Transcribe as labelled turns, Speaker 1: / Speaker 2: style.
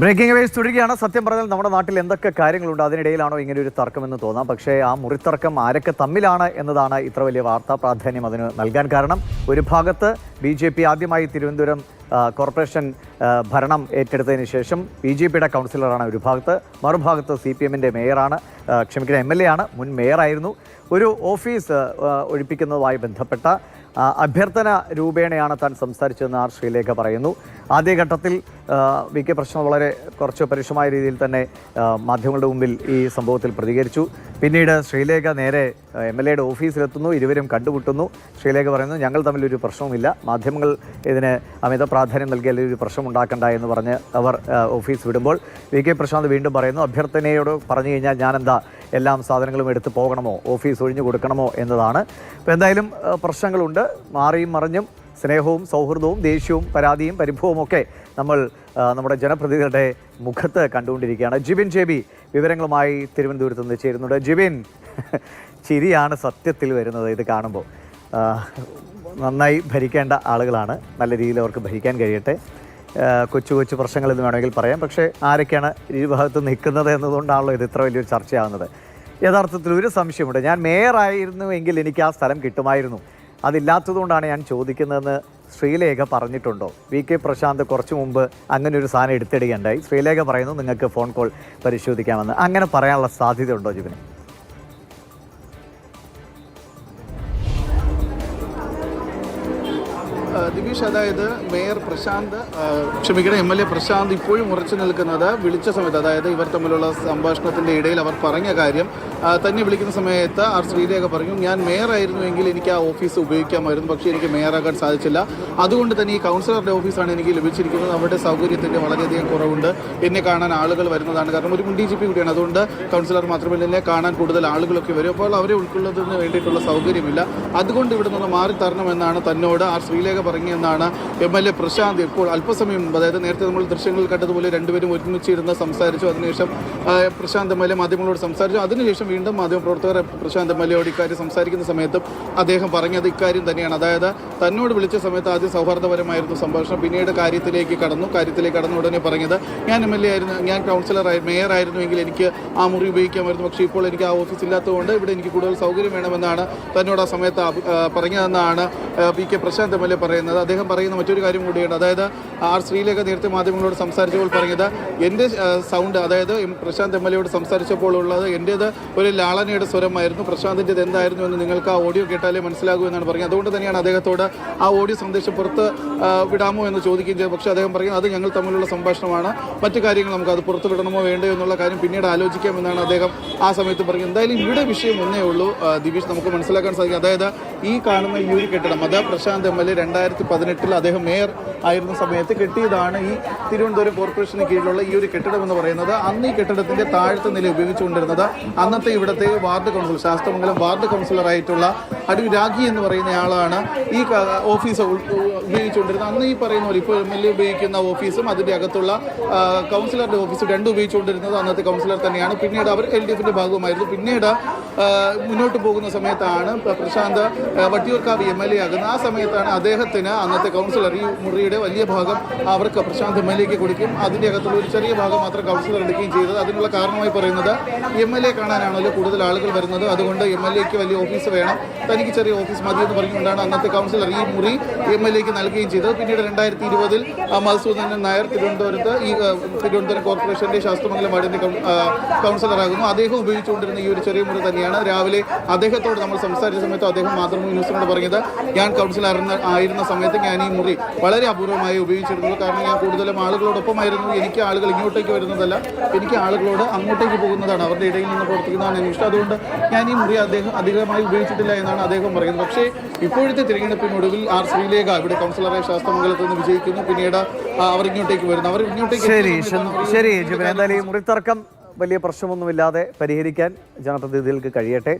Speaker 1: Breaking vase തുടരുകയാണ്. സത്യം പറഞ്ഞാൽ നമ്മുടെ നാട്ടിൽ എന്തൊക്കെ കാര്യങ്ങളുണ്ട്, അതിനിടയിലാണോ ഇങ്ങനെ ഒരു തർക്കമെന്ന് തോന്നാം. പക്ഷേ ആ മുറിത്തർക്കം ആരൊക്കെ തമ്മിലാണ് എന്നതാണ് ഇത്ര വലിയ വാർത്താ പ്രാധാന്യം അതിന് നൽകാൻ കാരണം. ഒരു ഭാഗത്ത് BJP ആദ്യമായി തിരുവനന്തപുരം കോർപ്പറേഷൻ ഭരണം ഏറ്റെടുത്തതിന് ശേഷം BJPയുടെ കൗൺസിലറാണ് ഒരു ഭാഗത്ത്, മറുഭാഗത്ത് CPMൻ്റെ മേയറാണ്, MLA ആണ്, മുൻ മേയറായിരുന്നു. ഒരു ഓഫീസ് ഒഴിപ്പിക്കുന്നതുമായി ബന്ധപ്പെട്ട അഭ്യർത്ഥന രൂപേണയാണ് താൻ സംസാരിച്ചതെന്ന് ആർ ശ്രീലേഖ പറയുന്നു. ആദ്യഘട്ടത്തിൽ VK പ്രശ്നം വളരെ കുറച്ച് പരുഷമായ രീതിയിൽ തന്നെ മാധ്യമങ്ങളുടെ മുമ്പിൽ ഈ സംഭവത്തിൽ പ്രതികരിച്ചു. പിന്നീട് ശ്രീലേഖ നേരെ MLAയുടെ ഓഫീസിലെത്തുന്നു, ഇരുവരും കണ്ടുമുട്ടുന്നു. ശ്രീലേഖ പറയുന്നു, ഞങ്ങൾ തമ്മിലൊരു പ്രശ്നവുമില്ല, മാധ്യമങ്ങൾ ഇതിന് അമിത പ്രാധാന്യം നൽകിയാൽ ഒരു പ്രശ്നം ഉണ്ടാക്കണ്ട എന്ന് പറഞ്ഞ് അവർ ഓഫീസ് വിടുമ്പോൾ VK പ്രശാന്ത് വീണ്ടും പറയുന്നു, അഭ്യർത്ഥനയോട് പറഞ്ഞു കഴിഞ്ഞാൽ ഞാനെന്താ എല്ലാം സാധനങ്ങളും എടുത്ത് പോകണമോ, ഓഫീസ് ഒഴിഞ്ഞു കൊടുക്കണമോ എന്നതാണ്. അപ്പോൾ എന്തായാലും പ്രശ്നങ്ങളുണ്ട്. മാറിയും മറിഞ്ഞും സ്നേഹവും സൗഹൃദവും ദേഷ്യവും പരാതിയും പരിഭവവും ഒക്കെ നമ്മൾ നമ്മുടെ ജനപ്രതിനിധികളുടെ മുഖത്ത് കണ്ടുകൊണ്ടിരിക്കുകയാണ്. ജിബിൻ JB വിവരങ്ങളുമായി തിരുവനന്തപുരത്ത് നിന്ന് ചേരുന്നുണ്ട്. ജിബിൻ, ചിരിയാണ് സത്യത്തിൽ വരുന്നത് ഇത് കാണുമ്പോൾ. നന്നായി ഭരിക്കേണ്ട ആളുകളാണ്, നല്ല രീതിയിൽ അവർക്ക് ഭരിക്കാൻ കഴിയട്ടെ. കൊച്ചു കൊച്ചു പ്രശ്നങ്ങളെന്ന് വേണമെങ്കിൽ പറയാം. പക്ഷേ ആരൊക്കെയാണ് ഇരുഭാഗത്ത് നിൽക്കുന്നത് എന്നതുകൊണ്ടാണല്ലോ ഇത് ഇത്ര വലിയൊരു ചർച്ചയാകുന്നത്. യഥാർത്ഥത്തിൽ ഒരു സംശയമുണ്ട്, ഞാൻ മേയറായിരുന്നു എങ്കിൽ എനിക്ക് ആ സ്ഥലം കിട്ടുമായിരുന്നു, അതില്ലാത്തതുകൊണ്ടാണ് ഞാൻ ചോദിക്കുന്നതെന്ന് ശ്രീലേഖ പറഞ്ഞിട്ടുണ്ടോ? VK പ്രശാന്ത് കുറച്ചു മുമ്പ് അങ്ങനെ ഒരു സാധനം എടുത്തിടുകയുണ്ടായി. ശ്രീലേഖ പറയുന്നു നിങ്ങൾക്ക് ഫോൺ കോൾ പരിശോധിക്കാമെന്ന്. അങ്ങനെ പറയാനുള്ള സാധ്യതയുണ്ടോ ജിബിന്?
Speaker 2: ദിവിഷ്, അതായത് മേയർ പ്രശാന്ത് MLA പ്രശാന്ത് ഇപ്പോഴും ഉറച്ചു നിൽക്കുന്നത് വിളിച്ച സമയത്ത്, അതായത് ഇവർ തമ്മിലുള്ള സംഭാഷണത്തിൻ്റെ ഇടയിൽ അവർ പറഞ്ഞ കാര്യം തന്നെ വിളിക്കുന്ന സമയത്ത് ആർ ശ്രീലേഖ പറഞ്ഞു, ഞാൻ മേയറായിരുന്നുവെങ്കിൽ എനിക്ക് ആ ഓഫീസ് ഉപയോഗിക്കാമായിരുന്നു, പക്ഷേ എനിക്ക് മേയറാകാൻ സാധിച്ചില്ല, അതുകൊണ്ട് തന്നെ ഈ കൗൺസിലറുടെ ഓഫീസാണ് എനിക്ക് ലഭിച്ചിരിക്കുന്നത്, അവരുടെ സൗകര്യത്തിൻ്റെ വളരെയധികം കുറവുണ്ട്, എന്നെ കാണാൻ ആളുകൾ വരുന്നതാണ്, കാരണം ഒരു DGP കൂടിയാണ്, അതുകൊണ്ട് കൗൺസിലർ മാത്രമല്ല എന്നെ കാണാൻ കൂടുതൽ ആളുകളൊക്കെ വരും, അപ്പോൾ അവരെ ഉൾക്കൊള്ളുന്നതിന് വേണ്ടിയിട്ടുള്ള സൗകര്യമില്ല, അതുകൊണ്ട് ഇവിടെ നിന്ന് മാറി തരണമെന്നാണ് തന്നോട് ആർ ശ്രീലേഖ പറഞ്ഞെന്നാണ് MLA പ്രശാന്ത് ഇപ്പോൾ അല്പസമയം മുമ്പ്, അതായത് നേരത്തെ നമ്മൾ ദൃശ്യങ്ങളിൽ കണ്ടതുപോലെ രണ്ടുപേരും ഒരുമിച്ചിരുന്ന് സംസാരിച്ചു. അതിനുശേഷം പ്രശാന്ത് MLA മാധ്യമങ്ങളോട് സംസാരിച്ചു. അതിനുശേഷം വീണ്ടും മാധ്യമപ്രവർത്തകർ പ്രശാന്ത് MLAയോട് ഇക്കാര്യം സംസാരിക്കുന്ന സമയത്തും അദ്ദേഹം പറഞ്ഞത് ഇക്കാര്യം തന്നെയാണ്. അതായത് തന്നോട് വിളിച്ച സമയത്ത് ആദ്യം സൗഹാർദ്ദപരമായിരുന്നു സംഭാഷണം, പിന്നീട് കാര്യത്തിലേക്ക് കടന്നു ഉടനെ പറഞ്ഞത്, ഞാൻ MLA ആയിരുന്നു, ഞാൻ മേയർ ആയിരുന്നുവെങ്കിൽ എനിക്ക് ആ മുറി ഉപയോഗിക്കാമായിരുന്നു, പക്ഷേ ഇപ്പോൾ എനിക്ക് ആ ഓഫീസ് ഇല്ലാത്തതുകൊണ്ട് ഇവിടെ എനിക്ക് കൂടുതൽ സൗകര്യം വേണമെന്നാണ് തന്നോട് ആ സമയത്ത് പറഞ്ഞതെന്നാണ് VK പ്രശാന്ത് MLA പറയുന്നത്. അദ്ദേഹം പറയുന്ന മറ്റൊരു കാര്യം കൂടിയാണ്, അതായത് ആർ ശ്രീലേഖ നേരത്തെ മാധ്യമങ്ങളോട് സംസാരിച്ചപ്പോൾ പറഞ്ഞത്, എൻ്റെ സൗണ്ട്, അതായത് പ്രശാന്ത് MLAയോട് സംസാരിച്ചപ്പോൾ ഉള്ളത് എൻ്റേത് ഒരു ലാളനയുടെ സ്വരമായിരുന്നു, പ്രശാന്തിൻ്റെത് എന്തായിരുന്നു എന്ന് നിങ്ങൾക്ക് ആ ഓഡിയോ കേട്ടാലേ മനസ്സിലാകൂ എന്നാണ് പറഞ്ഞത്. അതുകൊണ്ട് തന്നെയാണ് അദ്ദേഹത്തോട് ആ ഓഡിയോ സന്ദേശം പുറത്ത് വിടാമോ എന്ന് ചോദിക്കുകയും ചെയ്തു. പക്ഷേ അദ്ദേഹം പറയുന്നത് അത് ഞങ്ങൾ തമ്മിലുള്ള സംഭാഷണമാണ്, മറ്റു കാര്യങ്ങൾ നമുക്ക് അത് പുറത്ത് വിടണമോ വേണ്ടയോ എന്നുള്ള കാര്യം പിന്നീട് ആലോചിക്കാമെന്നാണ് അദ്ദേഹം ആ സമയത്ത് പറഞ്ഞത്. എന്തായാലും ഇവിടെ വിഷയം ഒന്നേ ഉള്ളൂ ദിവിഷ്, നമുക്ക് മനസ്സിലാക്കാൻ സാധിക്കും. അതായത് ഈ കാണുന്ന ഈ ഒരു കെട്ടിടം, അത് പ്രശാന്ത് MLA 2018 അദ്ദേഹം മേയർ ആയിരുന്ന സമയത്ത് കെട്ടിയതാണ്. ഈ തിരുവനന്തപുരം കോർപ്പറേഷന് കീഴിലുള്ള ഈ ഒരു കെട്ടിടം എന്ന് പറയുന്നത്, അന്ന് ഈ കെട്ടിടത്തിന്റെ താഴത്തെ നില ഉപയോഗിച്ചുകൊണ്ടിരുന്നത് അന്നത്തെ ഇവിടുത്തെ വാർഡ് കൗൺസിലർ, ശാസ്തമംഗലം വാർഡ് കൗൺസിലറായിട്ടുള്ള അടൂർ രാഖി എന്ന് പറയുന്ന ആളാണ് ഈ ഓഫീസ് ഉപയോഗിച്ചുകൊണ്ടിരുന്നത്. അന്ന് ഈ പറയുന്ന പോലെ ഇപ്പോൾ MLA ഉപയോഗിക്കുന്ന ഓഫീസും അതിൻ്റെ അകത്തുള്ള കൗൺസിലറുടെ ഓഫീസും രണ്ടും ഉപയോഗിച്ചുകൊണ്ടിരുന്നത് അന്നത്തെ കൗൺസിലർ തന്നെയാണ്. പിന്നീട് അവർ LDFന്റെ ഭാഗമായിരുന്നു. പിന്നീട് മുന്നോട്ട് പോകുന്ന സമയത്താണ് പ്രശാന്ത് വട്ടിയൂർക്കാവ് MLA ആകുന്നത്. ആ സമയത്താണ് അദ്ദേഹത്തിന് അന്നത്തെ കൗൺസിലർ ഈ മുറിയുടെ വലിയ ഭാഗം അവർക്ക് പ്രശാന്ത് MLAക്ക് കൊടുക്കും, അതിൻ്റെ അകത്തുള്ള ഒരു ചെറിയ ഭാഗം മാത്രം കൗൺസിലർ എടുക്കുകയും ചെയ്തത്. അതിനുള്ള കാരണമായി പറയുന്നത് MLA കാണാനാണല്ലോ കൂടുതൽ ആളുകൾ വരുന്നത്, അതുകൊണ്ട് MLAക്ക് വലിയ ഓഫീസ് വേണം, തനിക്ക് ചെറിയ ഓഫീസ് മതി എന്ന് പറഞ്ഞുകൊണ്ടാണ് അന്നത്തെ കൗൺസിലർ ഈ മുറി MLAക്ക് നൽകുകയും ചെയ്തത്. പിന്നീട് 2020 മധുസൂദനൻ നായർ തിരുവനന്തപുരം കോർപ്പറേഷന്റെ ശാസ്തമംഗലം വാർഡിന്റെ കൗൺസിലറാകുന്നു. അദ്ദേഹം ഉപയോഗിച്ചുകൊണ്ടിരുന്ന ഈ ഒരു ചെറിയ മുറി തന്നെയാണ്. രാവിലെ അദ്ദേഹത്തോട് നമ്മൾ സംസാരിച്ച സമയത്ത് അദ്ദേഹം മാതൃഭൂമി ന്യൂസിനോട് പറഞ്ഞത്, ഞാൻ കൗൺസിലർ ആയിരുന്ന സമയത്ത് ഞാൻ ഈ മുറി വളരെ അപൂർവമായി ഉപയോഗിച്ചിരുന്നു, കാരണം ഞാൻ കൂടുതലും ആളുകളോടൊപ്പമായിരുന്നു, എനിക്ക് ആളുകൾ ഇങ്ങോട്ടേക്ക് വരുന്നതല്ല, എനിക്ക് ആളുകളോട് അങ്ങോട്ടേക്ക് പോകുന്നതാണ്, അവരുടെ ഇടയിൽ നിന്ന് പ്രവർത്തിക്കുന്നതാണ് എനിക്ക് ഇഷ്ടം, അതുകൊണ്ട് ഞാൻ ഈ മുറി അധികമായി ഉപയോഗിച്ചിട്ടില്ല എന്നാണ് അദ്ദേഹം പറയുന്നത്. പക്ഷേ ഇപ്പോഴത്തെ തിരഞ്ഞെടുപ്പിനൊടുവിൽ ആർ ശ്രീലേഖ ഇവിടെ കൗൺസിലറെ ശാസ്തമംഗലത്ത് നിന്ന് വിജയിക്കുന്നു, പിന്നീട് അവർ ഇങ്ങോട്ടേക്ക് വരുന്നു, അവർ ഇങ്ങോട്ടേക്ക്.
Speaker 1: ശരി ജിബിൻ, എന്തായാലും ഈ മുറിത്തർക്കം വലിയ പ്രശ്നമൊന്നുമില്ലാതെ പരിഹരിക്കാൻ ജനപ്രതിനിധികൾക്ക് കഴിയട്ടെ.